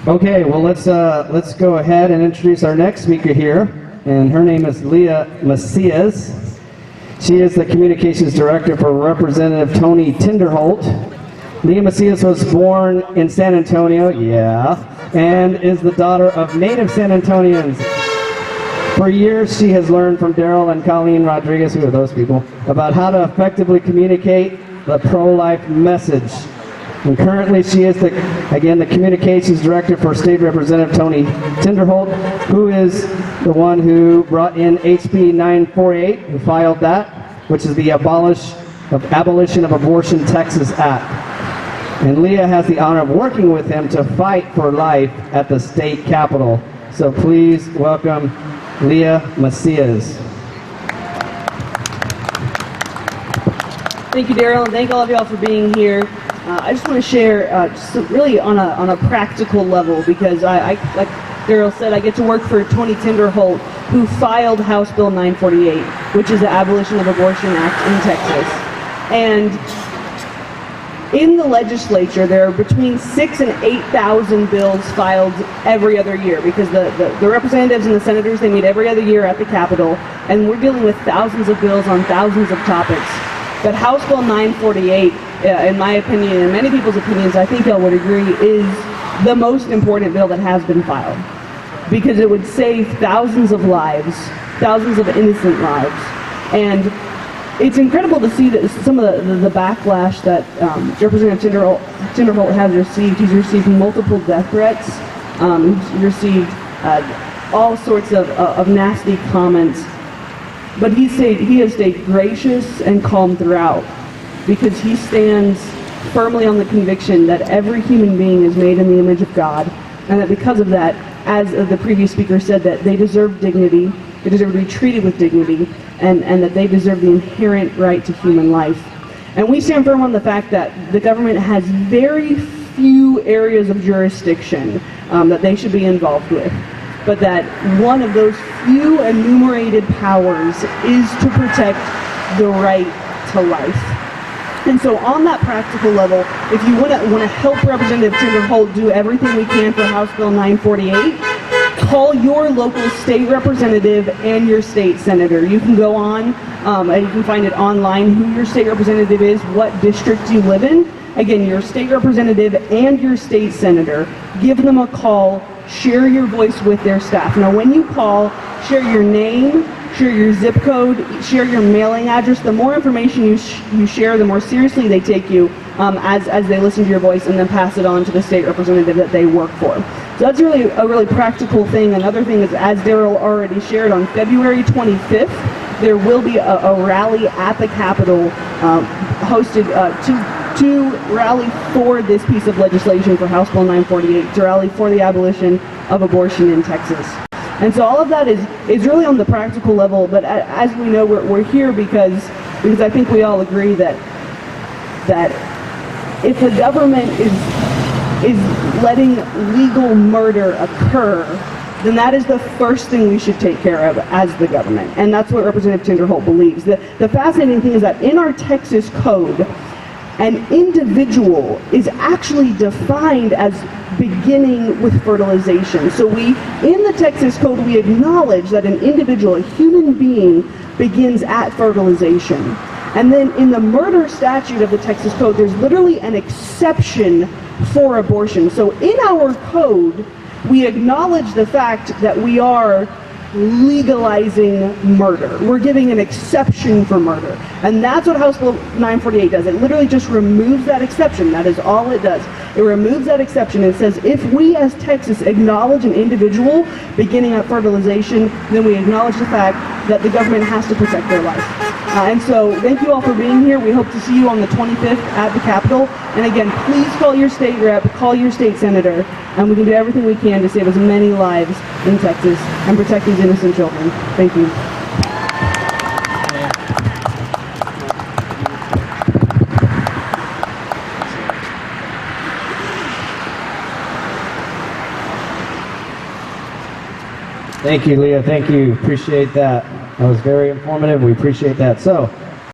Okay, well let's go ahead and introduce our next speaker here, and her name is Leah Macias. She is the Communications Director for Representative Tony Tinderholt. Leah Macias was born in San Antonio, and is the daughter of native San Antonians. For years, she has learned from Daryl and Colleen Rodriguez, who are those people, about how to effectively communicate the pro-life message. And currently, she is the Communications Director for State Representative Tony Tinderholt, who is the one who brought in HB 948, who filed that, which is the Abolition of Abortion Texas Act. And Leah has the honor of working with him to fight for life at the state capitol. So please welcome Leah Macias. Thank you, Daryl, and thank all of y'all for being here. I just want to share, just really on a practical level, because like Daryl said, I get to work for Tony Tinderholt, who filed House Bill 948, which is the Abolition of Abortion Act in Texas. And in the legislature, there are between 6,000 and 8,000 bills filed every other year, because the representatives and the senators, they meet every other year at the Capitol, and we're dealing with thousands of bills on thousands of topics. But House Bill 948, in my opinion, and many people's opinions, I think y'all would agree, is the most important bill that has been filed, because it would save thousands of lives, thousands of innocent lives. And it's incredible to see that some of the backlash that Representative Tinderholt has received. He's received multiple death threats. He's received all sorts of nasty comments. But he has stayed gracious and calm throughout, because he stands firmly on the conviction that every human being is made in the image of God, and that because of that, as the previous speaker said, that they deserve dignity, they deserve to be treated with dignity, and that they deserve the inherent right to human life. And we stand firm on the fact that the government has very few areas of jurisdiction that they should be involved with, but that one of those few enumerated powers is to protect the right to life. And so on that practical level, if you want to help Representative Tinderholt do everything we can for House Bill 948, call your local state representative and your state senator. You can go on, and you can find it online, who your state representative is, what district you live in. Again, your state representative and your state senator. Give them a call. Share your voice with their staff. Now, when you call, share your name, share your zip code, share your mailing address. The more information you share, the more seriously they take you as they listen to your voice, and then pass it on to the state representative that they work for. So that's really a really practical thing. Another thing is, as Daryl already shared, on February 25th, there will be a rally at the Capitol hosted to rally for this piece of legislation, for House Bill 948, to rally for the abolition of abortion in Texas. And so all of that is really on the practical level, but as we know, we're here because I think we all agree that if the government is letting legal murder occur, then that is the first thing we should take care of as the government. And that's what Representative Tinderholt believes. The fascinating thing is that in our Texas code, an individual is actually defined as beginning with fertilization. So in the Texas code, we acknowledge that an individual, a human being, begins at fertilization. And then in the murder statute of the Texas code, there's literally an exception for abortion. So in our code, we acknowledge the fact that we are legalizing murder. We're giving an exception for murder. And that's what House Bill 948 does. It literally just removes that exception. That is all it does. It removes that exception and says, if we as Texas acknowledge an individual beginning at fertilization, then we acknowledge the fact that the government has to protect their life. And so thank you all for being here. We hope to see you on the 25th at the Capitol. And again, please call your state rep, call your state senator, and we can do everything we can to save as many lives in Texas and protect these innocent children. Thank you. Thank you, Leah. Thank you. Appreciate that. That was very informative. We appreciate that. So,